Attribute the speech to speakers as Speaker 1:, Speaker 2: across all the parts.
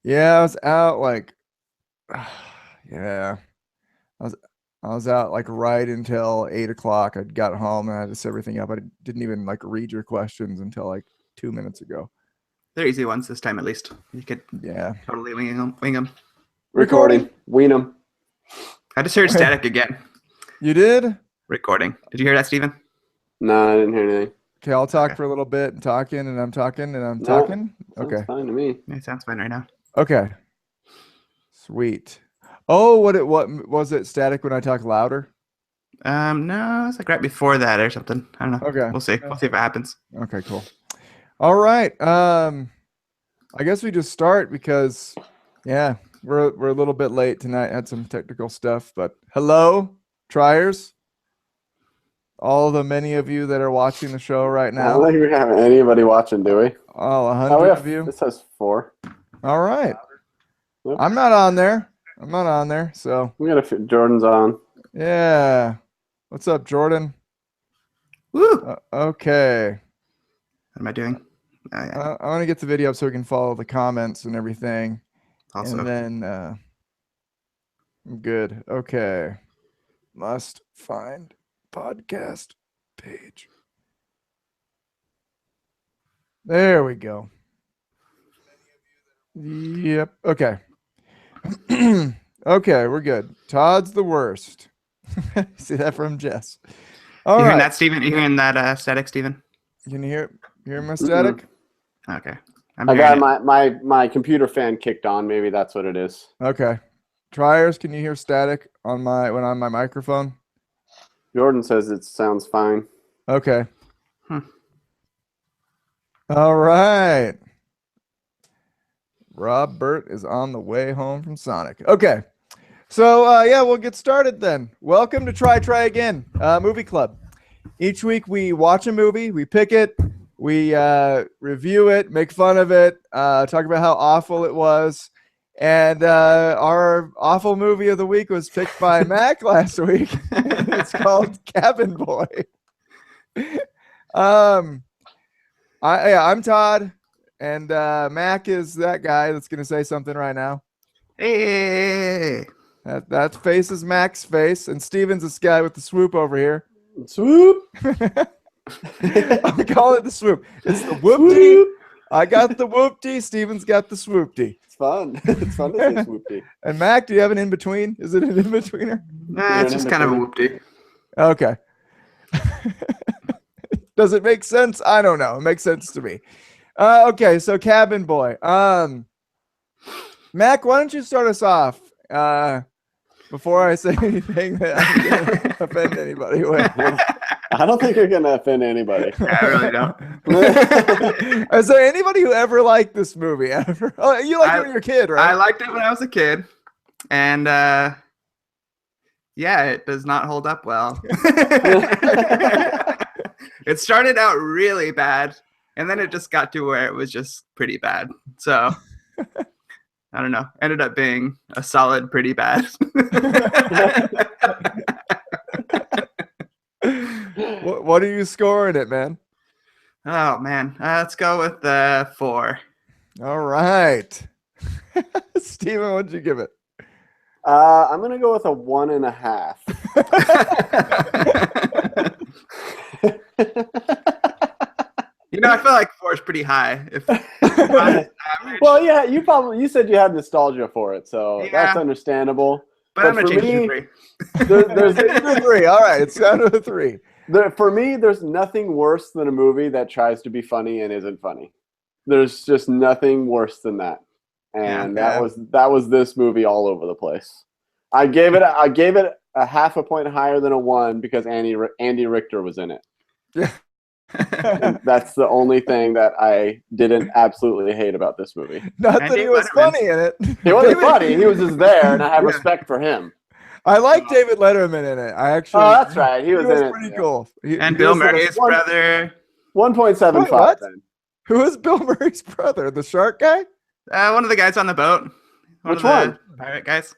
Speaker 1: Yeah, I was out like yeah. I was I was out like right until 8 o'clock. I got home and I had to set everything up. I didn't even like read your questions until like 2 minutes ago.
Speaker 2: They're easy ones this time, at least. You could
Speaker 1: Yeah.
Speaker 2: totally wing them. Wing them.
Speaker 1: Recording.
Speaker 3: Wean 'em.
Speaker 2: I just heard static again.
Speaker 1: You did?
Speaker 2: Recording. Did you hear that, Steven?
Speaker 3: No, I didn't hear anything.
Speaker 1: Okay, I'll talk
Speaker 2: Okay.
Speaker 1: for a little bit and talking and I'm talking and I'm
Speaker 3: No.
Speaker 1: talking.
Speaker 3: Sounds
Speaker 1: Okay.
Speaker 3: fine to me.
Speaker 2: It sounds fine right now.
Speaker 1: Okay. Sweet. Oh, what was it static when I talk louder?
Speaker 2: No, it's like right before that or something. I don't know.
Speaker 1: Okay.
Speaker 2: We'll see. We'll see if it happens.
Speaker 1: Okay, cool. All right. I guess we just start because yeah, we're a little bit late tonight. Had some technical stuff, but hello, triers. All the many of you that are watching the show right
Speaker 3: I
Speaker 1: now.
Speaker 3: don't think we have anybody watching, do we?
Speaker 1: All
Speaker 3: Oh,
Speaker 1: 100
Speaker 3: we
Speaker 1: of
Speaker 3: have,
Speaker 1: you.
Speaker 3: this says 4.
Speaker 1: All right.
Speaker 3: Yep.
Speaker 1: I'm not on there. So
Speaker 3: We got a few. Jordan's on.
Speaker 1: yeah. What's up, Jordan?
Speaker 2: Woo!
Speaker 1: Okay.
Speaker 2: What am I doing? Oh, yeah.
Speaker 1: I want to get the video up so we can follow the comments and everything.
Speaker 2: Also,
Speaker 1: And then I'm good. Okay. Must find podcast page. There we go. Yep. Okay. Okay, we're good. Todd's the worst. See that from Jess. All
Speaker 2: you
Speaker 1: right.
Speaker 2: hearing that, Steven? You hearing that static, Steven?
Speaker 1: Can you hear my static?
Speaker 2: Okay. I'm
Speaker 3: I
Speaker 2: hearing
Speaker 3: got
Speaker 2: it.
Speaker 3: my computer fan kicked on. Maybe that's what it is.
Speaker 1: Okay. Triers, can you hear static on my microphone?
Speaker 3: Jordan says it sounds fine.
Speaker 1: Okay.
Speaker 2: Hmm.
Speaker 1: All right. Robert is on the way home from Sonic. Okay. So, yeah, we'll get started then. Welcome to Try Again, Movie Club. Each week we watch a movie, we pick it, we review it, make fun of it, talk about how awful it was. And our awful movie of the week was picked by Mac last week. It's called Cabin Boy. I'm Todd, and Mac is that guy that's gonna say something right now.
Speaker 2: Hey!
Speaker 1: That face is Mac's face, and Steven's this guy with the swoop over here.
Speaker 3: Swoop.
Speaker 1: I call it the swoop. It's the whoopty. I got the whoopty. Steven's got the swoopty.
Speaker 3: It's fun. It's fun to say swoopty.
Speaker 1: And Mac, do you have an in between? Is it an in betweener?
Speaker 2: Nah, it's just kind of a whoopty.
Speaker 1: Okay. Does it make sense? I don't know. It makes sense to me. Okay, so Cabin Boy. Mac, why don't you start us off before I say anything that I'm gonna offend anybody with?
Speaker 3: I don't think you're gonna offend anybody.
Speaker 2: Yeah, I really don't.
Speaker 1: Is there anybody who ever liked this movie? Ever? Oh, you liked it when you were a kid, right?
Speaker 2: I liked it when I was a kid, and yeah, it does not hold up well. It started out really bad, and then it just got to where it was just pretty bad. So I don't know. Ended up being a solid pretty bad.
Speaker 1: What are you scoring it, man?
Speaker 2: Oh man, let's go with 4.
Speaker 1: All right. Steven, what'd you give it?
Speaker 3: I'm gonna go with a 1.5.
Speaker 2: I feel like 4 is pretty high. If
Speaker 3: Well, yeah, you said you had nostalgia for it, so
Speaker 2: Yeah.
Speaker 3: that's understandable.
Speaker 2: but I'm gonna
Speaker 3: for
Speaker 2: change it to
Speaker 3: me-
Speaker 2: 3.
Speaker 3: There's
Speaker 1: It's a 3. All right, it's down to a 3.
Speaker 3: for me, there's nothing worse than a movie that tries to be funny and isn't funny. There's just nothing worse than that, and
Speaker 1: Yeah.
Speaker 3: that was this movie all over the place. I gave it a half a point higher than a 1 because Andy Richter was in it.
Speaker 1: Yeah.
Speaker 3: And that's the only thing that I didn't absolutely hate about this movie.
Speaker 1: Not that
Speaker 2: Andy
Speaker 1: he was
Speaker 2: Letterman.
Speaker 1: funny in it.
Speaker 3: He wasn't
Speaker 1: David-
Speaker 3: funny. He was just there, and I have
Speaker 2: Yeah.
Speaker 3: respect for him.
Speaker 1: I like David Letterman in it. I actually.
Speaker 3: Oh, that's right. He
Speaker 1: He
Speaker 3: was
Speaker 1: was
Speaker 3: in it.
Speaker 1: pretty
Speaker 3: Yeah.
Speaker 1: cool.
Speaker 2: And
Speaker 1: He
Speaker 2: Bill
Speaker 1: was the-
Speaker 2: Murray's brother.
Speaker 3: 1.75
Speaker 1: Wait, what?
Speaker 3: then.
Speaker 1: Who is Bill Murray's brother? The shark guy?
Speaker 2: One of the guys on the boat.
Speaker 3: Which
Speaker 2: of the
Speaker 3: one?
Speaker 2: Pirate guys.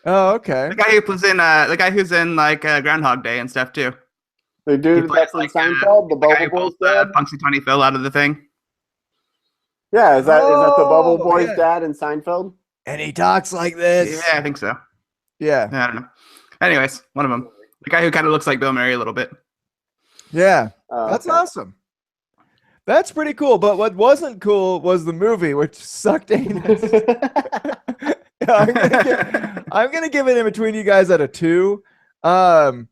Speaker 1: Oh, okay.
Speaker 2: The guy who was in the guy who's in like Groundhog Day and stuff too.
Speaker 3: The
Speaker 2: He
Speaker 3: dude
Speaker 2: plays
Speaker 3: that's in
Speaker 2: like
Speaker 3: Seinfeld, the
Speaker 2: the guy
Speaker 3: Bubble
Speaker 2: who
Speaker 3: Boy's
Speaker 2: pulls
Speaker 3: dad.
Speaker 2: Punxsutawney Phil out of the thing.
Speaker 3: Yeah, is that the Bubble
Speaker 1: Oh,
Speaker 3: Boy's
Speaker 1: yeah.
Speaker 3: dad in Seinfeld?
Speaker 1: And he talks like this.
Speaker 2: Yeah, I think so.
Speaker 1: Yeah.
Speaker 2: I don't know. Anyways, one of them. The guy who kind of looks like Bill Murray a little bit.
Speaker 1: Yeah.
Speaker 3: Oh,
Speaker 1: That's
Speaker 3: okay.
Speaker 1: awesome. That's pretty cool. But what wasn't cool was the movie, which sucked anus. Yeah, I'm gonna give it in between you guys at a 2.
Speaker 3: That's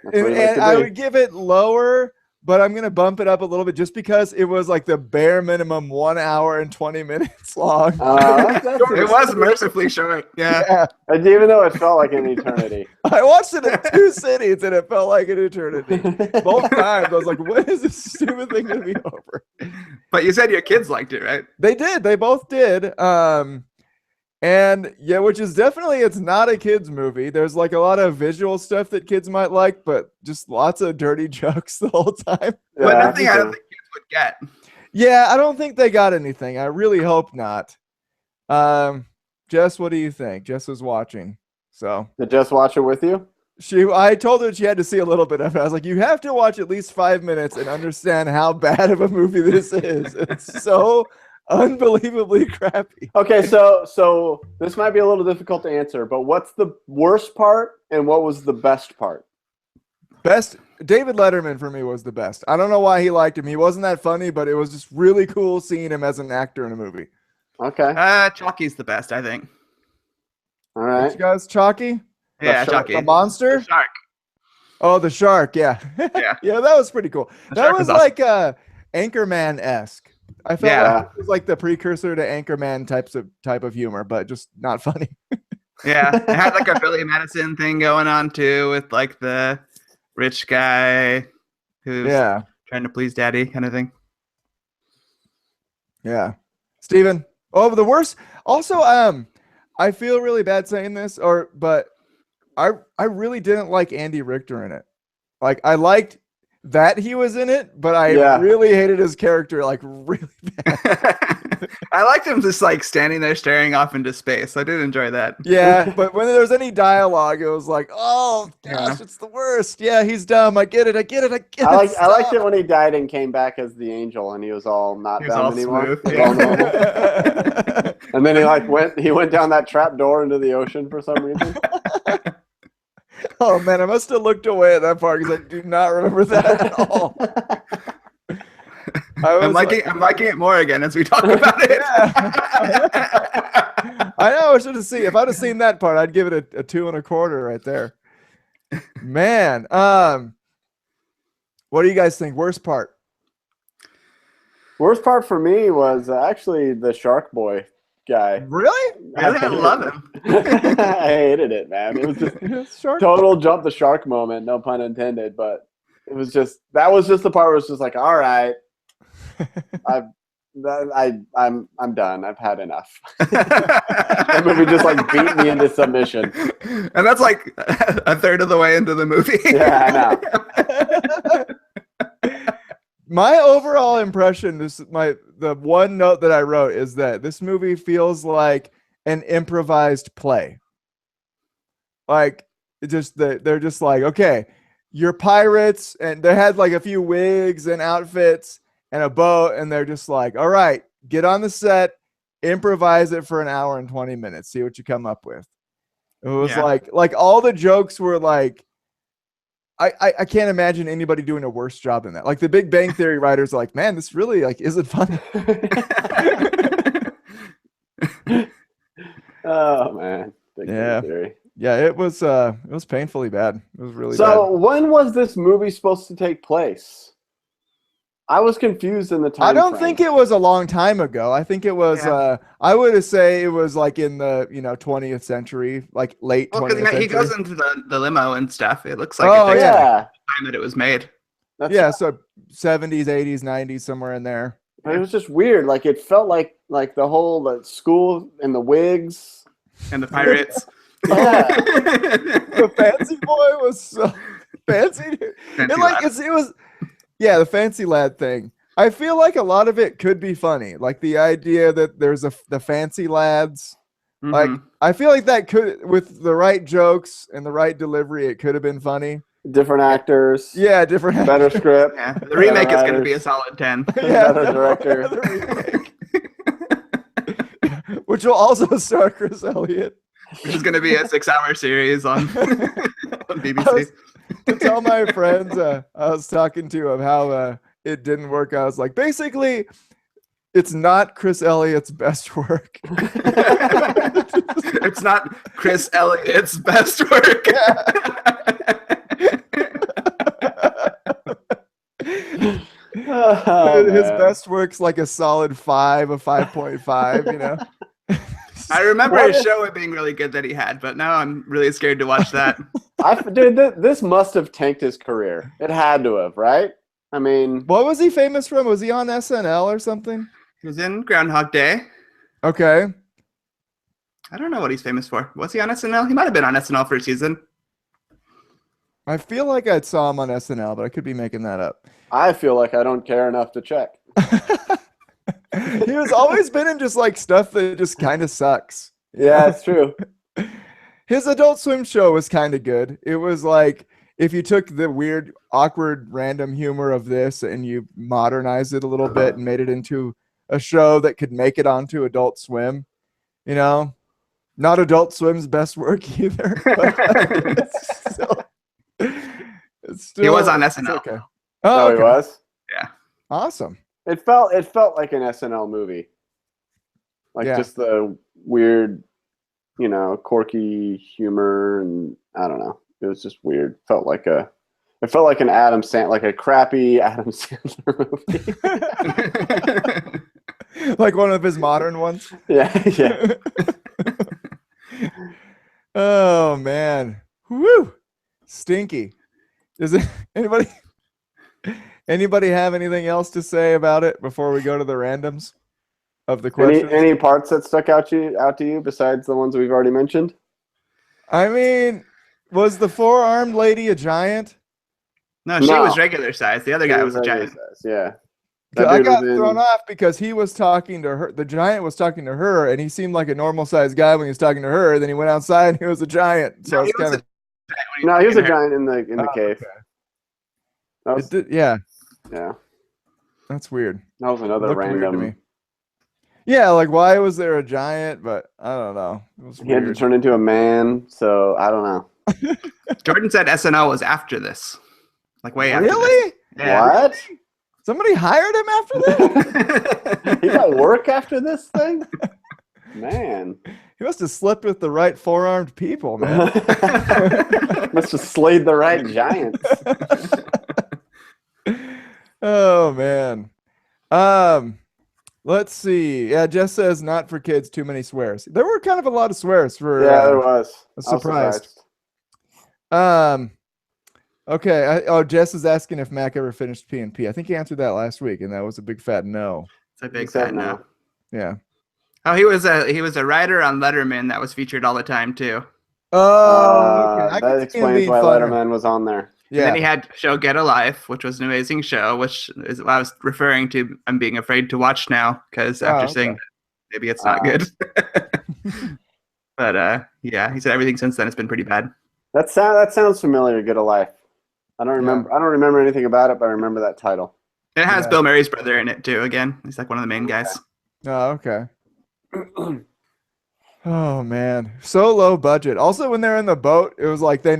Speaker 3: what you like
Speaker 1: And
Speaker 3: to
Speaker 1: I
Speaker 3: be.
Speaker 1: would give it lower, but I'm gonna bump it up a little bit just because it was like the bare minimum 1 hour and 20 minutes long.
Speaker 3: That's
Speaker 2: It was mercifully short. Yeah.
Speaker 1: Yeah.
Speaker 3: And even though it felt like an eternity.
Speaker 1: I watched it in 2 cities and it felt like an eternity. Both times I was like, when is this stupid thing gonna be over?
Speaker 2: But you said your kids liked it, right?
Speaker 1: They did. They both did. And yeah, which is definitely, it's not a kids movie. There's like a lot of visual stuff that kids might like, but just lots of dirty jokes the whole time.
Speaker 2: But
Speaker 3: Yeah,
Speaker 2: nothing I don't think kids would get.
Speaker 1: Yeah, I don't think they got anything. I really hope not. Jess, what do you think? Jess was watching. So
Speaker 3: Did Jess watch it with you?
Speaker 1: I told her she had to see a little bit of it. I was like, you have to watch at least 5 minutes and understand how bad of a movie this is. It's so unbelievably crappy.
Speaker 3: Okay, so this might be a little difficult to answer, but what's the worst part and what was the best part?
Speaker 1: Best David Letterman for me was the best. I don't know why he liked him. He wasn't that funny, but it was just really cool seeing him as an actor in a movie.
Speaker 3: Okay,
Speaker 2: Chalky's the best, I think.
Speaker 3: all
Speaker 1: Which
Speaker 3: right.
Speaker 1: guy's Chalky?
Speaker 2: Yeah,
Speaker 3: shark-
Speaker 2: Chalky.
Speaker 1: The monster?
Speaker 2: The shark.
Speaker 1: Oh, the shark. Yeah.
Speaker 2: Yeah.
Speaker 1: Yeah, that was pretty cool.
Speaker 2: The
Speaker 1: That
Speaker 2: shark
Speaker 1: was
Speaker 2: was awesome.
Speaker 1: like Anchorman-esque. I felt
Speaker 2: Yeah.
Speaker 1: like it was like the precursor to Anchorman type of humor, but just not funny.
Speaker 2: Yeah. It had like a Billy Madison thing going on too with like the rich guy who's
Speaker 1: Yeah.
Speaker 2: trying to please daddy kind of thing.
Speaker 1: Yeah. Steven. Oh, the worst. Also, I feel really bad saying this, but I really didn't like Andy Richter in it. Like I liked that he was in it, but I
Speaker 3: Yeah.
Speaker 1: really hated his character like really bad.
Speaker 2: I liked him just like standing there staring off into space. I did enjoy that.
Speaker 1: Yeah, but when there was any dialogue, it was like, oh gosh,
Speaker 2: Yeah.
Speaker 1: it's the worst. Yeah, he's dumb. I get it. I get it. I get it.
Speaker 3: I liked it
Speaker 1: Stop.
Speaker 3: when he died and came back as the angel, and he was all not
Speaker 2: He was
Speaker 3: dumb
Speaker 2: all
Speaker 3: anymore.
Speaker 2: smooth,
Speaker 3: He was all
Speaker 2: yeah.
Speaker 3: normal. And then he went down that trap door into the ocean for some reason.
Speaker 1: Oh man, I must have looked away at that part because I do not remember that at all.
Speaker 2: I'm liking it more again as we talk about it.
Speaker 1: I know. I should have seen. If I'd have seen that part, I'd give it a 2 1/4 right there. Man, what do you guys think? Worst part?
Speaker 3: Worst part for me was actually the Shark Boy guy.
Speaker 1: Really?
Speaker 2: Really? I love him.
Speaker 3: I hated it, man. It was just
Speaker 1: Shark.
Speaker 3: total jump the shark moment, no pun intended. But it was just the part where it's just like, all right, I'm done. I've had enough. That movie just like beat me into submission.
Speaker 2: And that's like a third of the way into the movie.
Speaker 3: Yeah, I know.
Speaker 1: My overall impression, the one note that I wrote is that this movie feels like an improvised play. Like they're just like, okay, you're pirates, and they had like a few wigs and outfits and a boat, and they're just like, all right, get on the set, improvise it for an hour and 20 minutes, see what you come up with. It was
Speaker 2: Yeah.
Speaker 1: like all the jokes were like, I can't imagine anybody doing a worse job than that. Like the Big Bang Theory writers are like, man, this really like isn't funny.
Speaker 3: Oh man. Big Bang
Speaker 1: Yeah.
Speaker 3: Theory.
Speaker 1: Yeah, it was painfully bad. It was really
Speaker 3: So when was this movie supposed to take place? I was confused in the time.
Speaker 1: bad. I don't
Speaker 3: frame.
Speaker 1: think it was a long time ago. I think it was
Speaker 2: Yeah.
Speaker 1: I would say it was like in the 20th century, like late
Speaker 2: Well,
Speaker 1: 20th
Speaker 2: because
Speaker 1: century.
Speaker 2: he goes into the limo and stuff. It looks like
Speaker 1: Oh,
Speaker 2: it takes
Speaker 1: yeah.
Speaker 3: Yeah.
Speaker 2: time that it was made.
Speaker 3: That's
Speaker 1: Yeah, so 70s, 80s, 90s, somewhere in there.
Speaker 3: But it was just weird. Like it felt like the whole school and the wigs.
Speaker 2: And the pirates.
Speaker 3: Yeah.
Speaker 1: The fancy boy was so fancy. Dude.
Speaker 2: Fancy
Speaker 1: It like
Speaker 2: lad.
Speaker 1: it was yeah, the fancy lad thing. I feel like a lot of it could be funny. Like the idea that there's the fancy lads. Like
Speaker 2: Mhm.
Speaker 1: I feel like that could, with the right jokes and the right delivery, it could have been funny.
Speaker 3: Different actors.
Speaker 1: Yeah, different
Speaker 3: Better script.
Speaker 2: Yeah, the remake is going to
Speaker 3: writers.
Speaker 2: be a solid 10.
Speaker 1: Yeah,
Speaker 3: better director.
Speaker 1: the remake. which will also star Chris Elliott.
Speaker 2: which is going to be a 6-hour series on on BBC.
Speaker 1: To tell my friends, I was talking to him how it didn't work. I was like, basically, it's not Chris Elliott's best work.
Speaker 2: It's not Chris Elliott's best work.
Speaker 1: His best work's like a solid 5, a 5.5, you know?
Speaker 2: I remember his show it being really good that he had, but now I'm really scared to watch that.
Speaker 3: Dude, this must have tanked his career. It had to have, right? I mean,
Speaker 1: What was he famous from? Was he on SNL or something?
Speaker 2: He was in Groundhog Day.
Speaker 1: Okay.
Speaker 2: I don't know what he's famous for. Was he on SNL? He might have been on SNL for a season.
Speaker 1: I feel like I saw him on SNL, but I could be making that up.
Speaker 3: I feel like I don't care enough to check.
Speaker 1: He was always been in just like stuff that just kind of sucks.
Speaker 3: Yeah, it's true.
Speaker 1: His Adult Swim show was kind of good. It was like if you took the weird, awkward, random humor of this and you modernized it a little bit and made it into a show that could make it onto Adult Swim, you know, not Adult Swim's best work either. But it's still,
Speaker 2: He was on
Speaker 1: it's
Speaker 2: SNL.
Speaker 1: okay.
Speaker 3: Oh,
Speaker 1: okay.
Speaker 3: he was?
Speaker 1: Awesome.
Speaker 3: It felt like an SNL movie. Like
Speaker 1: Yeah.
Speaker 3: just the weird, you know, quirky humor, and I don't know. It was just weird. It felt like an like a crappy Adam Sandler movie.
Speaker 1: Like one of his modern ones.
Speaker 3: Yeah.
Speaker 1: Oh man. Woo! Stinky. Does it anybody have anything else to say about it before we go to the randoms of the questions?
Speaker 3: Any parts that stuck out to you besides the ones we've already mentioned?
Speaker 1: I mean, was the four-armed lady a giant?
Speaker 2: No, she
Speaker 3: No.
Speaker 2: was regular size. The other guy was a giant.
Speaker 3: Yeah.
Speaker 1: I
Speaker 3: dude
Speaker 1: got
Speaker 3: was in-
Speaker 1: thrown off because he was talking to her. The giant was talking to her, and he seemed like a normal-sized guy when he was talking to her. Then he went outside, and he was a giant. So
Speaker 2: No,
Speaker 1: it's
Speaker 2: he was
Speaker 1: kind of
Speaker 3: No, he was a
Speaker 2: giant.
Speaker 3: giant in the cave.
Speaker 1: okay.
Speaker 3: That was,
Speaker 1: Yeah,
Speaker 3: yeah,
Speaker 1: that's weird.
Speaker 3: that was another
Speaker 1: Looked weird to
Speaker 3: random.
Speaker 1: me. Yeah, like why was there a giant? But I don't know. It was
Speaker 3: He had to
Speaker 1: weird.
Speaker 3: turn into a man, so I don't know.
Speaker 2: Jordan said SNL was after this. Like way after
Speaker 1: Really?
Speaker 2: this. Yeah.
Speaker 3: What?
Speaker 1: Somebody hired him after that?
Speaker 3: He got work after this thing? Man.
Speaker 1: He must have slept with the right four-armed people, man.
Speaker 3: Must have slayed the right giants.
Speaker 1: Oh man. Let's see. Yeah, Jess says not for kids, too many swears. There were kind of a lot of swears for
Speaker 3: Yeah, there was.
Speaker 1: I
Speaker 3: I
Speaker 1: was
Speaker 3: was
Speaker 1: surprised.
Speaker 3: surprised.
Speaker 1: Okay. Jess is asking if Mac ever finished P&P. I think he answered that last week, and that was a big fat no.
Speaker 2: It's a big
Speaker 3: He said
Speaker 2: fat no.
Speaker 1: Yeah.
Speaker 2: Oh, he was a writer on Letterman that was featured all the time too.
Speaker 1: Oh, okay. I
Speaker 3: That
Speaker 1: can see him
Speaker 3: explains
Speaker 1: being
Speaker 3: why
Speaker 1: funner.
Speaker 3: Letterman was on there.
Speaker 2: And then
Speaker 1: Yeah.
Speaker 2: he had show Get a Life, which was an amazing show, which is what I was referring to. I'm being afraid to watch now because after
Speaker 1: okay.
Speaker 2: saying that, maybe it's not good. But yeah, he said everything since then has been pretty bad.
Speaker 3: That sounds familiar. Get a Life. I don't remember anything about it, but I remember that title.
Speaker 2: It has
Speaker 1: Yeah.
Speaker 2: Bill Murray's brother in it too. Again, he's like one of the main guys.
Speaker 1: Oh, okay. Oh man, so low budget. Also, when they're in the boat, it was like they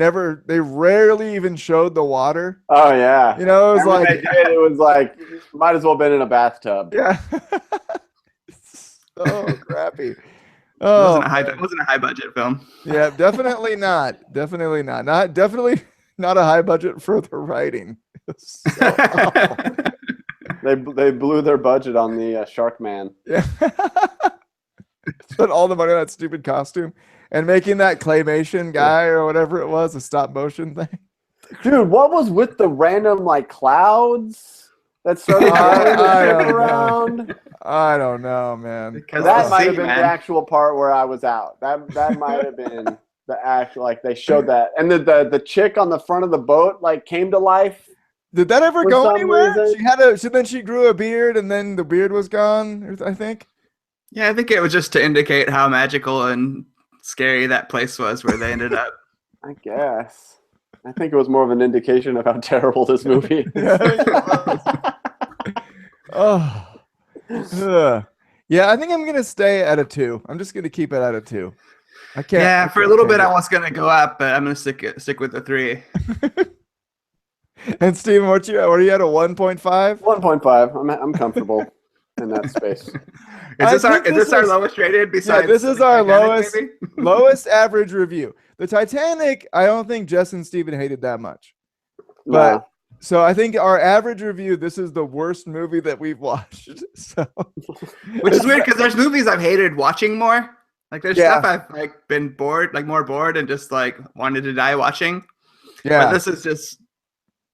Speaker 1: rarely even showed the water.
Speaker 3: Oh yeah.
Speaker 1: You know, it was
Speaker 3: And when
Speaker 1: like,
Speaker 3: they did, it was like might as well been in a bathtub.
Speaker 1: yeah, so crappy.
Speaker 2: It
Speaker 1: Oh,
Speaker 2: wasn't a high budget film.
Speaker 1: yeah, definitely not. Definitely not. Definitely not a high budget for the writing. It's so awful.
Speaker 3: They blew their budget on the Shark Man.
Speaker 1: Yeah. Spent all the money on that stupid costume and making that claymation guy or whatever it was, a stop motion thing.
Speaker 3: Dude, what was with the random like clouds that started
Speaker 1: I
Speaker 3: going
Speaker 1: don't know.
Speaker 3: around?
Speaker 1: I don't know, man.
Speaker 2: Because
Speaker 3: That
Speaker 2: the
Speaker 3: might
Speaker 2: sea,
Speaker 3: have been
Speaker 2: man.
Speaker 3: the actual part where I was out. That might have been the actual, like they showed that, and the chick on the front of the boat like came to life.
Speaker 1: Did that ever
Speaker 3: For
Speaker 1: go
Speaker 3: some
Speaker 1: anywhere?
Speaker 3: reason-
Speaker 1: Then she grew a beard and then the beard was gone, I think.
Speaker 2: Yeah, I think it was just to indicate how magical and scary that place was where they ended up.
Speaker 3: I guess. I think it was more of an indication of how terrible this movie is.
Speaker 1: Yeah, I think it was. Oh. Ugh. Yeah, I think I'm gonna stay at a 2. I'm just gonna keep it at a 2. I can't.
Speaker 2: Yeah,
Speaker 1: I
Speaker 2: for a
Speaker 1: can't
Speaker 2: little bit
Speaker 1: change
Speaker 2: I was gonna go up, but I'm gonna stick with the 3.
Speaker 1: it. And Steven, what are you at, a 1.5?
Speaker 3: 1.5. I'm comfortable in that space.
Speaker 2: Is
Speaker 1: I think
Speaker 2: this our
Speaker 1: was-
Speaker 2: lowest rated besides
Speaker 1: this is
Speaker 2: the
Speaker 1: our
Speaker 2: Titanic,
Speaker 1: lowest
Speaker 2: maybe?
Speaker 1: lowest average review. The Titanic, I don't think Jess and Steven hated that much. But
Speaker 3: Nah.
Speaker 1: so I think our average review, this is the worst movie that we've watched. So
Speaker 2: Which is weird because there's movies I've hated watching more. Like there's
Speaker 1: Yeah.
Speaker 2: stuff I've like been bored, like more bored and just like wanted to die watching.
Speaker 1: yeah.
Speaker 2: But this is just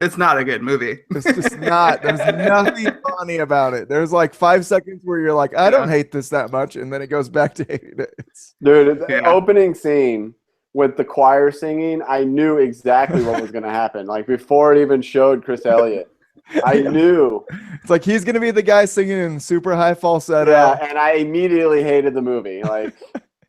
Speaker 2: it's not a good movie.
Speaker 1: It's just not. There's nothing funny about it. There's like 5 seconds where you're like, I don't
Speaker 2: Yeah.
Speaker 1: hate this that much, and then it goes back to hating it.
Speaker 3: Dude, the
Speaker 2: Yeah.
Speaker 3: opening scene with the choir singing, I knew exactly what was going to happen. Like before it even showed Chris Elliott, I knew.
Speaker 1: It's like he's gonna be the guy singing in super high falsetto.
Speaker 3: Yeah, and I immediately hated the movie. Like,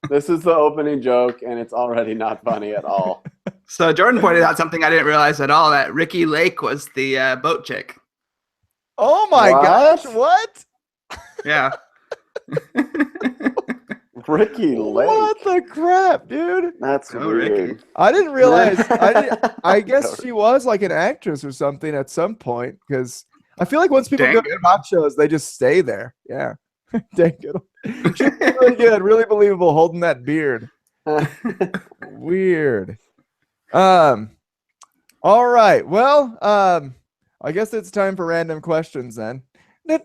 Speaker 3: this is the opening joke, and it's already not funny at all.
Speaker 2: So Jordan pointed out something I didn't realize at all, that Ricky Lake was the boat chick.
Speaker 1: Oh my
Speaker 3: What?
Speaker 1: gosh! What?
Speaker 2: Yeah.
Speaker 3: Ricky Lake.
Speaker 1: What the crap, dude?
Speaker 3: That's
Speaker 2: Oh,
Speaker 3: weird.
Speaker 2: Ricky.
Speaker 1: I didn't realize. I guess she was like an actress or something at some point, because I feel like once people
Speaker 2: Dang
Speaker 1: go to talk shows, they just stay there. Yeah. Dang good. She's really good, really believable, holding that beard. Weird. All right. Well, I guess it's time for random questions then. You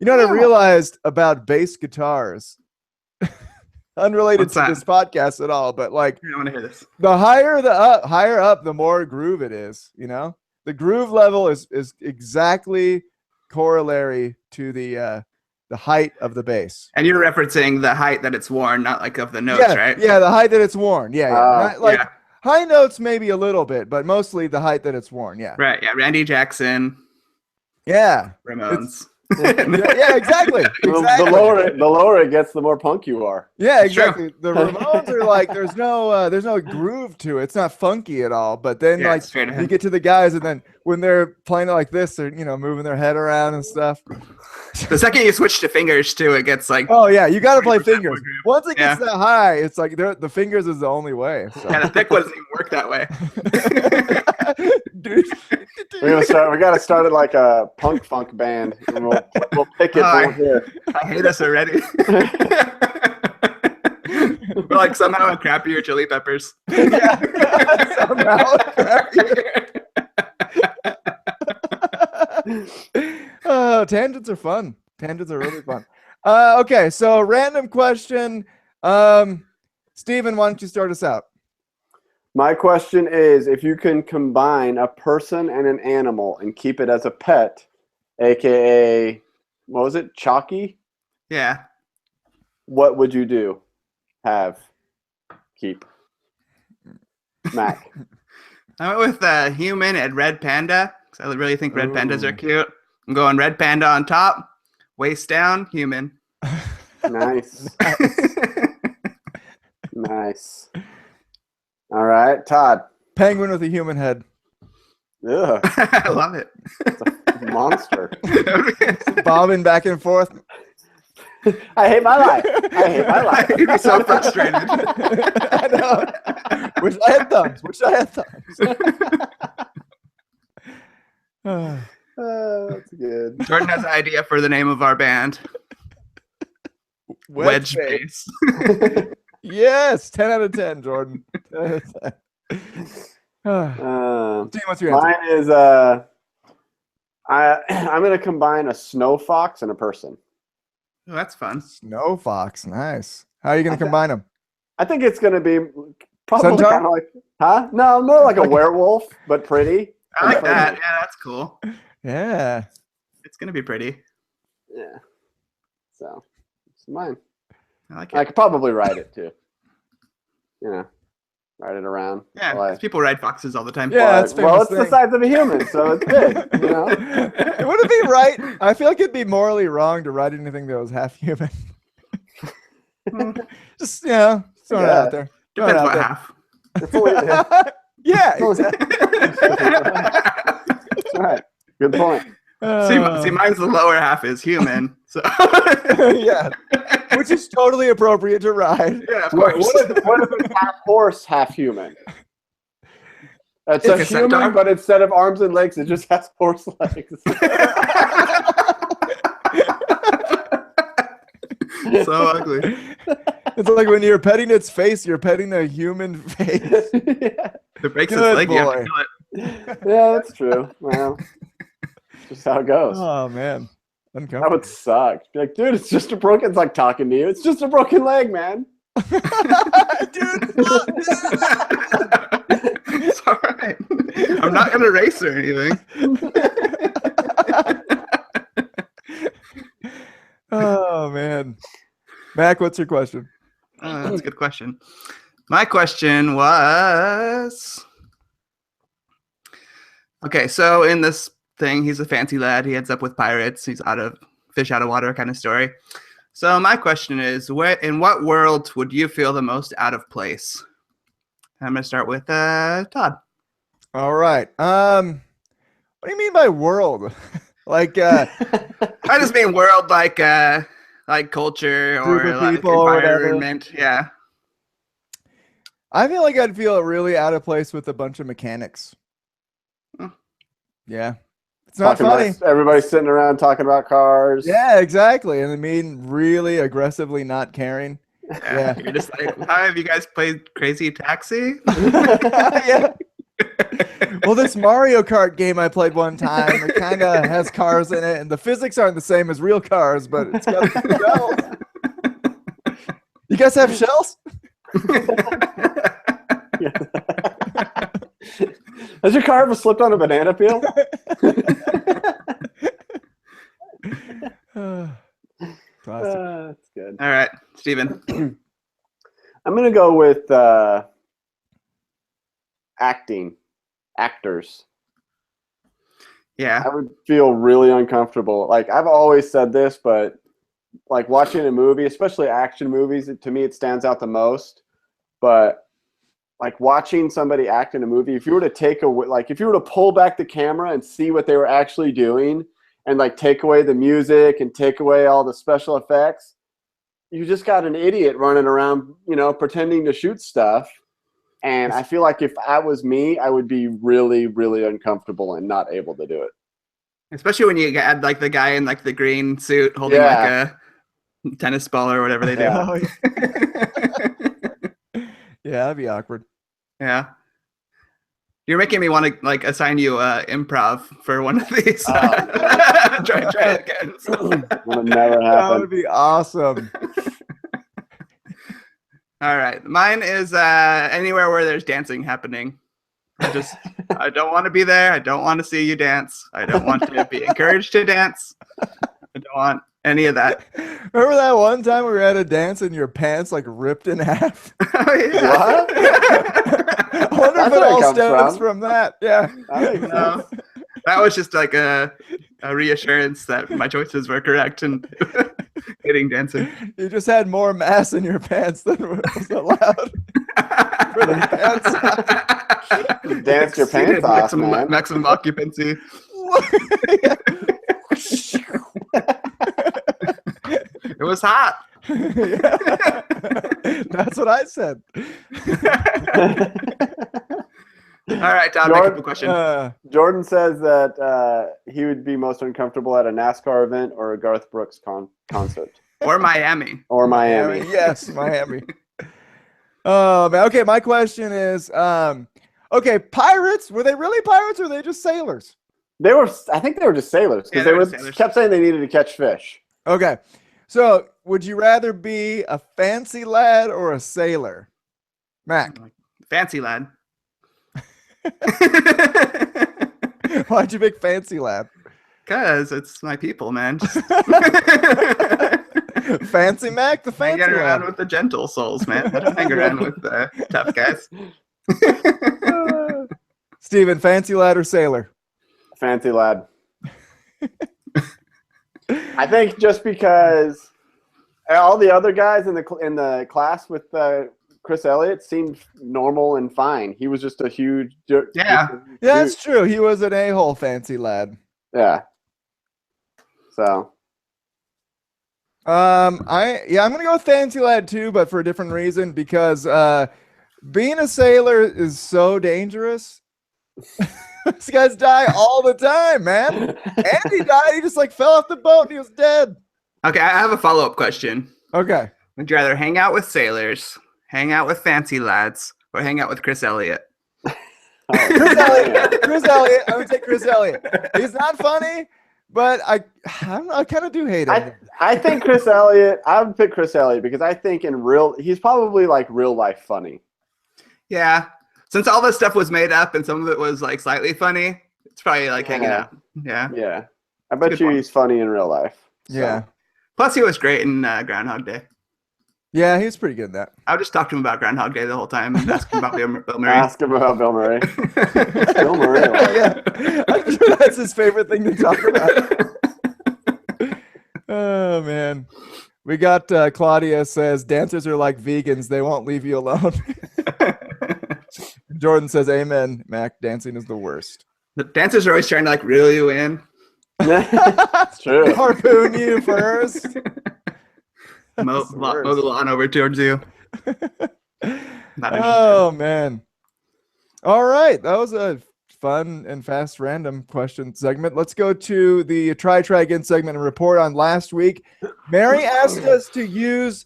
Speaker 1: know what I realized about bass guitars? Unrelated
Speaker 2: What's
Speaker 1: to
Speaker 2: that?
Speaker 1: this podcast at all, but like
Speaker 2: I want to hear this.
Speaker 1: the higher up, the more groove it is. You know, the groove level is exactly corollary to the height of the bass.
Speaker 2: And you're referencing the height that it's worn, not like of the notes,
Speaker 1: Yeah,
Speaker 2: right?
Speaker 1: yeah, the height that it's worn. Yeah, yeah. Not- like
Speaker 2: yeah.
Speaker 1: high notes maybe a little bit, but mostly the height that it's worn. Yeah,
Speaker 2: Right. Yeah. Randy Jackson,
Speaker 1: yeah,
Speaker 2: Ramones.
Speaker 1: yeah, exactly.
Speaker 3: The lower it gets, the more punk you are.
Speaker 1: Yeah,
Speaker 2: It's true.
Speaker 1: exactly. The Ramones are like there's no groove to it. It's not funky at all. But then
Speaker 2: Yeah,
Speaker 1: like
Speaker 2: it's straight
Speaker 1: you
Speaker 2: ahead.
Speaker 1: get to the guys, and then when they're playing it like this, they're moving their head around and stuff.
Speaker 2: The second you switch to fingers too, it gets like
Speaker 1: Oh yeah, you got to play
Speaker 2: 20% more
Speaker 1: fingers.
Speaker 2: groove.
Speaker 1: Once it gets that high, it's like the fingers is the only way. So.
Speaker 2: yeah, the thick one doesn't even work that way.
Speaker 1: Dude.
Speaker 3: We gotta start it like a punk funk band, and we'll pick it
Speaker 2: Oh,
Speaker 3: from here.
Speaker 2: I hate us already. We're like somehow a crappier Chili Peppers.
Speaker 1: Yeah. Somehow. Oh, tangents are fun. Tangents are really fun. Okay, so random question. Steven, why don't you start us out?
Speaker 3: My question is, if you can combine a person and an animal and keep it as a pet, aka, what was it, Chalky?
Speaker 2: Yeah.
Speaker 3: What would you do? Keep. Mac.
Speaker 2: I went with human and red panda because I really think red pandas are
Speaker 1: Ooh.
Speaker 2: cute. I'm going red panda on top, waist down, human.
Speaker 3: Nice. Nice. All right, Todd.
Speaker 1: Penguin with a human head.
Speaker 3: Ugh,
Speaker 2: I love it.
Speaker 3: monster.
Speaker 1: Bobbing back and forth.
Speaker 3: I hate my life. I hate my life.
Speaker 2: You'd be so frustrated.
Speaker 1: I know. Wish I had thumbs.
Speaker 3: That's good.
Speaker 2: Jordan has an idea for the name of our band. Wedge
Speaker 1: Face.
Speaker 2: Base.
Speaker 1: Yes, 10 out of 10, Jordan. 10 out of 10. Dean, what's your answer?
Speaker 3: Mine is I'm gonna combine a snow fox and a person.
Speaker 2: Oh, that's fun.
Speaker 1: Snow fox, nice. How are you going to combine them?
Speaker 3: I think it's gonna be probably
Speaker 1: Centaur?
Speaker 3: kind of like, huh? No, more like a werewolf, but pretty.
Speaker 2: I like that. Yeah, that's cool.
Speaker 1: Yeah.
Speaker 2: It's gonna be pretty.
Speaker 3: Yeah. So it's mine.
Speaker 2: I like
Speaker 3: I
Speaker 2: it.
Speaker 3: could probably ride it too. You know, ride it around.
Speaker 2: Yeah,
Speaker 3: Like,
Speaker 2: 'cause people ride foxes all the time.
Speaker 1: Yeah. that's a
Speaker 3: well,
Speaker 1: famous
Speaker 3: it's the
Speaker 1: thing.
Speaker 3: size of a human, so it's big. You know.
Speaker 1: Would it be right? I feel like it'd be morally wrong to ride anything that was half human. Just, throwing it
Speaker 3: Yeah.
Speaker 1: out there. Throwing it
Speaker 2: Depends
Speaker 1: out
Speaker 2: what
Speaker 1: there.
Speaker 2: half.
Speaker 3: It's only,
Speaker 1: Yeah,
Speaker 3: It's only-
Speaker 1: exactly.
Speaker 3: All right. Good point.
Speaker 2: See, mine's the lower half is human. So
Speaker 1: yeah, which is totally appropriate to ride.
Speaker 2: yeah, of
Speaker 3: What,
Speaker 2: course.
Speaker 3: what if it's half horse, half human? It's a
Speaker 2: Like a
Speaker 3: human,
Speaker 2: centaur?
Speaker 3: but instead of arms and legs, it just has horse legs.
Speaker 2: So ugly.
Speaker 1: It's like when you're petting its face, you're petting a human face.
Speaker 3: Yeah.
Speaker 2: If it breaks
Speaker 1: Good
Speaker 2: its leg, you have
Speaker 1: boy.
Speaker 2: to kill it.
Speaker 3: Yeah, that's true. Well, just how it goes.
Speaker 1: Oh man,
Speaker 3: That
Speaker 1: uncomfortable.
Speaker 3: would suck. Be like, dude, it's just a broken. It's like talking to you. It's just a broken leg, man.
Speaker 1: Dude,
Speaker 2: It's all right. I'm not gonna race or anything.
Speaker 1: oh man, Mac, what's your question?
Speaker 2: That's a good question. My question was, okay, so in this thing, he's a fancy lad. He ends up with pirates. He's fish out of water kind of story. So my question is, in what world would you feel the most out of place? I'm gonna start with Todd.
Speaker 1: All right. What do you mean by world? like
Speaker 2: I just mean world like culture
Speaker 1: Group
Speaker 2: or
Speaker 1: of
Speaker 2: like
Speaker 1: people or whatever.
Speaker 2: environment. Yeah.
Speaker 1: I feel like I'd feel really out of place with a bunch of mechanics.
Speaker 2: Hmm.
Speaker 1: Yeah. It's not
Speaker 3: Talking
Speaker 1: funny.
Speaker 3: about, everybody's sitting around talking about cars.
Speaker 1: Yeah, exactly. And I mean, really aggressively not caring. Yeah.
Speaker 2: You're just like, hi, have you guys played Crazy Taxi?
Speaker 1: yeah. Well, this Mario Kart game I played one time, it kind of has cars in it, and the physics aren't the same as real cars, but it's got shells. You guys have shells?
Speaker 3: Has your car ever slipped on a banana peel?
Speaker 1: Classic.
Speaker 3: That's good.
Speaker 2: All right, Steven.
Speaker 3: I'm gonna go with actors.
Speaker 2: Yeah.
Speaker 3: I would feel really uncomfortable. Like I've always said this, but like watching a movie, especially action movies, to me it stands out the most. But like watching somebody act in a movie, if you were to if you were to pull back the camera and see what they were actually doing, and like take away the music and take away all the special effects, you just got an idiot running around, pretending to shoot stuff. And I feel like if that was me, I would be really, really uncomfortable and not able to do it.
Speaker 2: Especially when you add like the guy in like the green suit holding like a tennis ball or whatever they do.
Speaker 3: Yeah.
Speaker 1: Oh, yeah, that'd be awkward.
Speaker 2: Yeah. You're making me want to like assign you improv for one of these.
Speaker 3: Oh.
Speaker 2: try it again.
Speaker 3: Will never
Speaker 1: That
Speaker 3: happen.
Speaker 1: would be awesome.
Speaker 2: All right. Mine is anywhere where there's dancing happening. I don't want to be there. I don't want to see you dance. I don't want to be encouraged to dance. I don't want any of that.
Speaker 1: Remember that one time we were at a dance and your pants like ripped in half?
Speaker 2: Oh, yeah.
Speaker 3: What?
Speaker 1: I wonder
Speaker 3: That's
Speaker 1: if it
Speaker 3: where it
Speaker 1: all
Speaker 3: comes
Speaker 1: stems
Speaker 3: from.
Speaker 1: from that. Yeah.
Speaker 3: That makes
Speaker 2: No.
Speaker 3: sense.
Speaker 2: That was just like a reassurance that my choices were correct and getting dancing.
Speaker 1: You just had more mass in your pants than was allowed. For the
Speaker 3: Dance your pants off, man.
Speaker 2: Maximum occupancy.
Speaker 1: Yeah.
Speaker 2: It was hot.
Speaker 1: Yeah. That's what I said.
Speaker 2: All right, Todd, make up a question.
Speaker 3: Jordan says that he would be most uncomfortable at a NASCAR event or a Garth Brooks concert.
Speaker 2: Or Miami.
Speaker 3: Or Miami.
Speaker 1: Yes, Miami. Man. Okay, my question is, okay, pirates, were they really pirates or were they just sailors?
Speaker 3: I think they were just sailors
Speaker 2: Yeah,
Speaker 3: because
Speaker 2: they
Speaker 3: they
Speaker 2: were
Speaker 3: were
Speaker 2: sailors.
Speaker 3: kept saying they needed to catch fish.
Speaker 1: Okay, so would you rather be a fancy lad or a sailor? Mac,
Speaker 2: Fancy lad.
Speaker 1: why'd you pick fancy lad?
Speaker 2: Because it's my people, man.
Speaker 1: Fancy Mac, the fancy
Speaker 2: Hanging around
Speaker 1: lad.
Speaker 2: with the gentle souls, man. I don't hang around with the tough guys.
Speaker 1: Steven, fancy lad or sailor?
Speaker 3: Fancy lad. I think just because all the other guys in the class with Chris Elliott seemed normal and fine. He was just a huge
Speaker 2: Yeah.
Speaker 1: Yeah, that's true. He was an a-hole fancy lad.
Speaker 3: Yeah. So
Speaker 1: I'm gonna go with Fancy Lad too, but for a different reason because being a sailor is so dangerous. These guys die all the time, man. Andy died. He just like fell off the boat and he was dead.
Speaker 2: Okay, I have a follow-up question.
Speaker 1: Okay.
Speaker 2: Would you rather hang out with sailors, hang out with fancy lads, or hang out with Chris Elliott?
Speaker 1: Chris Elliott. Chris Elliott. I would take Chris Elliott. He's not funny, but I don't know, I kind of do hate him.
Speaker 3: I think Chris Elliott. I would pick Chris Elliott because I think he's probably like real life funny.
Speaker 2: Yeah. Since all this stuff was made up and some of it was like slightly funny, it's probably like hanging out. Yeah.
Speaker 3: Yeah. I bet
Speaker 2: Good
Speaker 3: you
Speaker 2: point.
Speaker 3: he's funny in real life. So.
Speaker 1: Yeah.
Speaker 2: Plus, he was great in Groundhog Day.
Speaker 1: Yeah, he's pretty good at that.
Speaker 2: I would just talk to him about Groundhog Day the whole time and ask him about Bill Murray.
Speaker 3: Ask him about Bill Murray. Bill Murray.
Speaker 1: Yeah, I'm sure that's his favorite thing to talk about. Oh man, we got Claudia says dancers are like vegans; they won't leave you alone. Jordan says, "Amen, Mac. Dancing is the worst."
Speaker 2: The dancers are always trying to like reel you in.
Speaker 3: It's true.
Speaker 1: Harpoon you first.
Speaker 2: Mow
Speaker 1: That's the
Speaker 2: the
Speaker 1: worst.
Speaker 2: lawn over towards you. Not
Speaker 1: Oh man! All right, that was a fun and fast random question segment. Let's go to the try again segment and report on last week. Mary asked us to use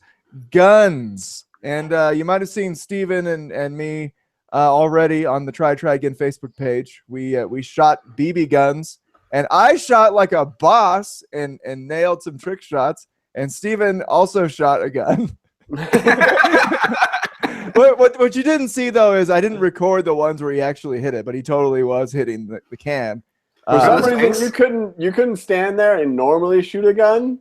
Speaker 1: guns, and you might have seen Steven and me already on the try again Facebook page. We shot BB guns, and I shot like a boss and nailed some trick shots. And Steven also shot a gun. What you didn't see though is I didn't record the ones where he actually hit it, but he totally was hitting the can.
Speaker 3: For some
Speaker 2: Thanks.
Speaker 3: reason, you couldn't stand there and normally shoot a gun,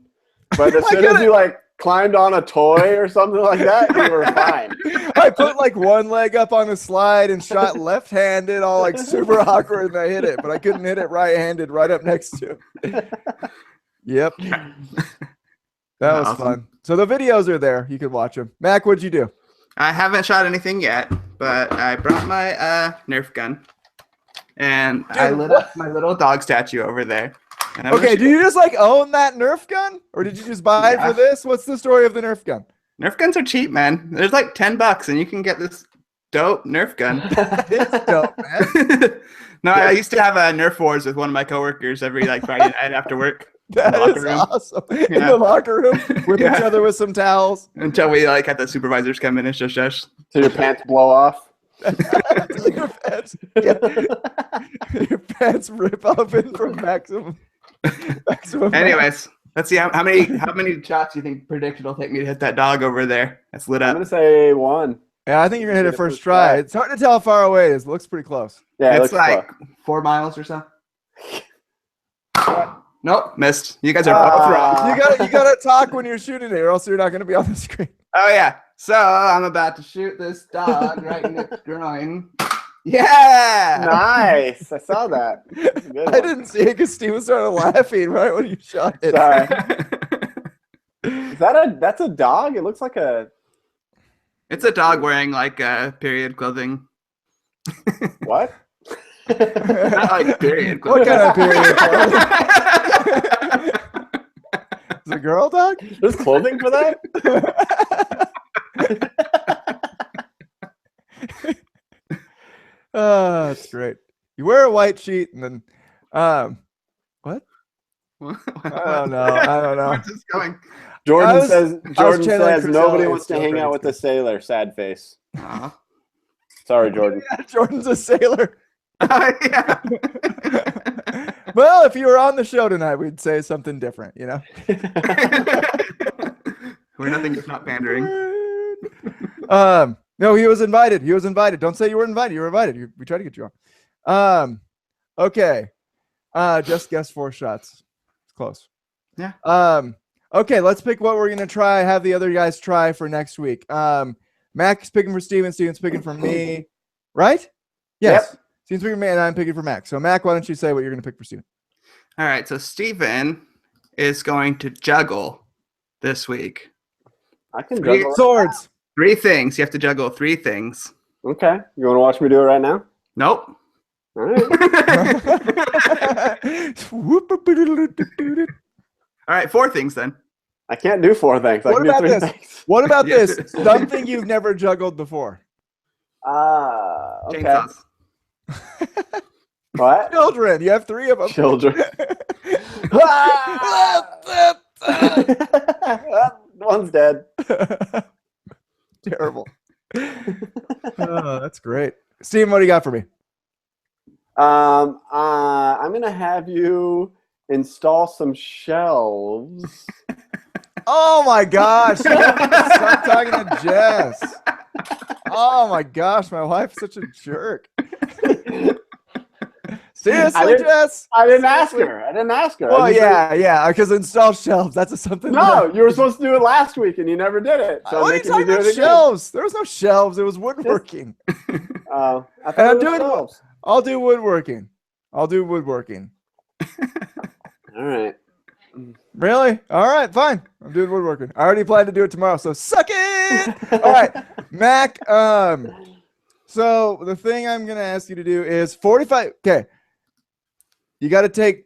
Speaker 3: but as soon as you like climbed on a toy or something like that, you were fine.
Speaker 1: I put like one leg up on the slide and shot left-handed, all like super awkward, and I hit it, but I couldn't hit it right-handed right up next to him. Yep. That was
Speaker 2: Awesome.
Speaker 1: fun. So the videos are there. You can watch them. Mac, what'd you do?
Speaker 2: I haven't shot anything yet, but I brought my Nerf gun, and I
Speaker 1: Dude,
Speaker 2: lit
Speaker 1: what?
Speaker 2: up my little dog statue over there. And I'm gonna
Speaker 1: Okay,
Speaker 2: shoot-
Speaker 1: do you just like own that Nerf gun? Or did you just buy it
Speaker 2: Yeah.
Speaker 1: for this? What's the story of the Nerf gun?
Speaker 2: Nerf guns are cheap, man. There's like $10, and you can get this dope Nerf gun.
Speaker 1: It's dope, man.
Speaker 2: No, I used to have a Nerf wars with one of my coworkers every like Friday night after work.
Speaker 1: That
Speaker 2: locker
Speaker 1: is
Speaker 2: room.
Speaker 1: awesome. In
Speaker 2: Yeah.
Speaker 1: the locker room, whip
Speaker 2: Yeah.
Speaker 1: each other with some towels.
Speaker 2: Until we like had the supervisors come in and shush.
Speaker 3: So your pants blow off.
Speaker 1: your pants, yeah. Your pants rip open from maximum.
Speaker 2: Anyways, let's see how many shots you think predict it'll take me to hit that dog over there. That's lit
Speaker 3: I'm
Speaker 2: up.
Speaker 3: gonna say 1.
Speaker 1: Yeah, I think you're gonna hit it
Speaker 3: Get it
Speaker 1: first
Speaker 3: first
Speaker 1: try.
Speaker 3: try.
Speaker 1: It's hard to tell how far away it is. It looks pretty close.
Speaker 3: Yeah, it
Speaker 2: It's
Speaker 3: looks
Speaker 2: like
Speaker 3: close.
Speaker 2: 4 miles or so. Nope, missed. You guys are both wrong.
Speaker 1: You gotta talk when you're shooting it, or else you're not gonna be on the screen.
Speaker 2: Oh yeah. So I'm about to shoot this dog right in its groin. Yeah.
Speaker 3: Nice. I saw that. That's a good
Speaker 1: I
Speaker 3: one.
Speaker 1: didn't see it because Steven started laughing right when you shot it.
Speaker 3: Sorry. That's a dog? It looks like a
Speaker 2: It's a dog wearing like period clothing.
Speaker 3: what?
Speaker 2: Not like period
Speaker 1: What
Speaker 2: clothing.
Speaker 1: kind of period? Is it a girl dog?
Speaker 3: There's clothing for that?
Speaker 1: Oh, that's great. You wear a white sheet and then, what? I don't know.
Speaker 2: Where's this going?
Speaker 3: Jordan
Speaker 1: was
Speaker 3: Jordan
Speaker 1: channeling
Speaker 3: says
Speaker 1: Chris
Speaker 3: nobody
Speaker 1: Elliott's
Speaker 3: wants to hang
Speaker 1: joke
Speaker 3: out with
Speaker 1: right
Speaker 3: the sailor. Sad face.
Speaker 2: Aw.
Speaker 3: Sorry, Jordan.
Speaker 1: Jordan's a sailor.
Speaker 2: Oh, yeah.
Speaker 1: Well, if you were on the show tonight, we'd say something different, you know?
Speaker 2: We're nothing if not pandering.
Speaker 1: No, he was invited. He was invited. Don't say you were invited. You were invited. We tried to get you on. Okay. Just guess 4 shots. It's close.
Speaker 2: Yeah.
Speaker 1: Okay, let's pick what we're gonna try. Have the other guys try for next week. Mac's picking for Steven. Steven's picking for me. Right? Yes. Steven's picking for me, and I'm picking for Mac. So Mac, why don't you say what you're gonna pick for Steven?
Speaker 2: All right, so Steven is going to juggle this week.
Speaker 3: I can
Speaker 2: Three
Speaker 3: juggle.
Speaker 1: Swords.
Speaker 2: 3 things. You have to juggle 3 things.
Speaker 3: Okay. You want to watch me do it right now?
Speaker 2: Nope.
Speaker 3: All right.
Speaker 2: All right, 4 things then.
Speaker 3: I can't do 4 things. I
Speaker 1: What
Speaker 3: can do
Speaker 1: about
Speaker 3: 3
Speaker 1: this?
Speaker 3: things.
Speaker 1: What about
Speaker 2: Yes.
Speaker 1: this? Something you've never juggled before.
Speaker 3: Okay.
Speaker 2: Chainsaws.
Speaker 3: What?
Speaker 1: Children. You have 3 of them.
Speaker 3: Children. One's dead.
Speaker 1: Terrible. Oh, that's great. Steven, what do you got for me?
Speaker 3: I'm gonna have you install some shelves.
Speaker 1: Oh my gosh. Stop talking to Jess. Oh my gosh, my wife's such a jerk. Seriously, Jess?
Speaker 3: I didn't ask her. I didn't ask her.
Speaker 1: Well,
Speaker 3: I just
Speaker 1: yeah, because install shelves. That's something.
Speaker 3: No, you were supposed to do it last week and you never did it. So I'm
Speaker 1: what are you
Speaker 3: making
Speaker 1: talking
Speaker 3: do
Speaker 1: about?
Speaker 3: it again.
Speaker 1: Shelves? There was no shelves. It was woodworking.
Speaker 3: Oh, I
Speaker 1: And
Speaker 3: thought
Speaker 1: I'm
Speaker 3: it was
Speaker 1: doing
Speaker 3: shelves.
Speaker 1: I'll do woodworking. I'll do woodworking.
Speaker 3: All right.
Speaker 1: Really? All right, fine. I'm doing woodworking. I already planned to do it tomorrow, so suck it. All right, Mac. So the thing I'm gonna ask you to do is 45. Okay. You got to take.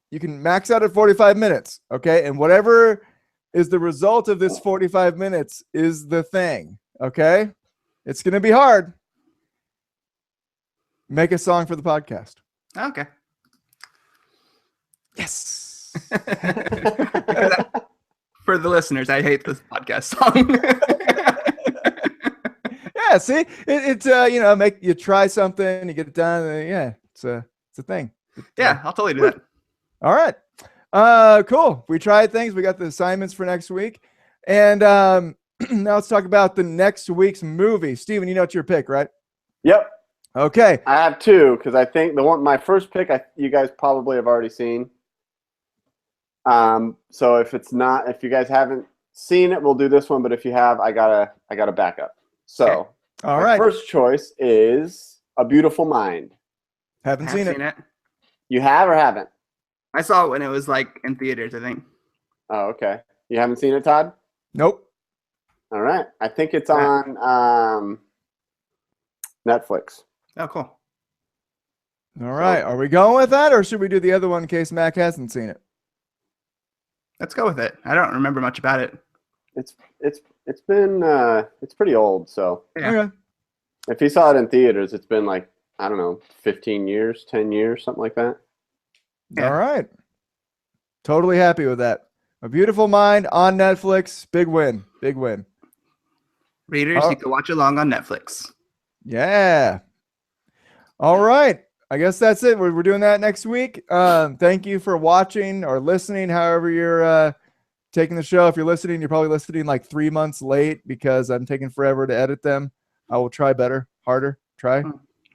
Speaker 1: You can max out at 45 minutes. Okay, and whatever is the result of this 45 minutes is the thing. Okay, it's gonna be hard. Make a song for the podcast.
Speaker 2: Okay.
Speaker 1: Yes.
Speaker 2: For the listeners, I hate this podcast song.
Speaker 1: Yeah, see, it's make you try something, you get it done. Yeah, it's a thing.
Speaker 2: Yeah, I'll totally do that.
Speaker 1: All right. Cool. We tried things. We got the assignments for next week, and now let's talk about the next week's movie. Steven, you know it's your pick, right?
Speaker 3: Yep.
Speaker 1: Okay.
Speaker 3: I have 2 because I think my first pick you guys probably have already seen. So if you guys haven't seen it, we'll do this one. But if you have, I gotta back up. So
Speaker 2: Okay.
Speaker 1: All
Speaker 3: my
Speaker 1: right.
Speaker 3: first choice is A Beautiful Mind.
Speaker 1: Haven't
Speaker 2: I've
Speaker 1: seen it.
Speaker 2: seen it.
Speaker 3: You have or haven't?
Speaker 2: I saw it when it was like in theaters, I think.
Speaker 3: Oh, okay. You haven't seen it, Todd?
Speaker 1: Nope.
Speaker 3: All right. I think it's
Speaker 2: Right.
Speaker 3: on Netflix.
Speaker 2: Oh, cool.
Speaker 1: All right. Are we going with that, or should we do the other one in case Mac hasn't seen it?
Speaker 2: Let's go with it. I don't remember much about it.
Speaker 3: It's been it's pretty old. So
Speaker 2: Yeah.
Speaker 1: Okay.
Speaker 3: if you saw it in theaters, it's been like, I don't know, 15 years, 10 years, something like that.
Speaker 2: Yeah.
Speaker 1: All right. Totally happy with that. A Beautiful Mind on Netflix. Big win. Big win.
Speaker 2: Readers,
Speaker 1: Oh.
Speaker 2: you can watch along on Netflix.
Speaker 1: Yeah. All right. I guess that's it. We're doing that next week. Thank you for watching or listening, however you're taking the show. If you're listening, you're probably listening like 3 months late because I'm taking forever to edit them. I will try better, harder, try.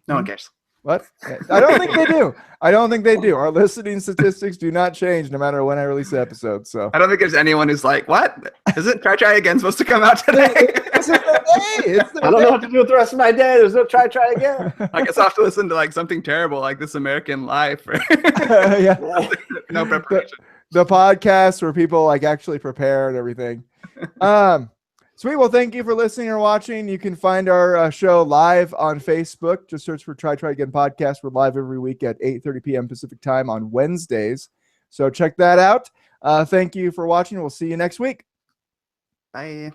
Speaker 2: No one cares.
Speaker 1: What? I don't think they do. I don't think they do. Our listening statistics do not change no matter when I release the episode. So
Speaker 2: I don't think there's anyone who's like, what? Isn't Try Again supposed to come out today?
Speaker 1: this is the day. It's the
Speaker 3: I don't know what to do with the rest of my day. There's no try again.
Speaker 2: I guess I'll have to listen to like something terrible like This American Life. Or
Speaker 1: yeah.
Speaker 2: no preparation.
Speaker 1: The podcast where people like actually prepare and everything. Sweet. Well, thank you for listening or watching. You can find our show live on Facebook. Just search for Try Again Podcast. We're live every week at 8:30 p.m. Pacific time on Wednesdays. So check that out. Thank you for watching. We'll see you next week.
Speaker 2: Bye.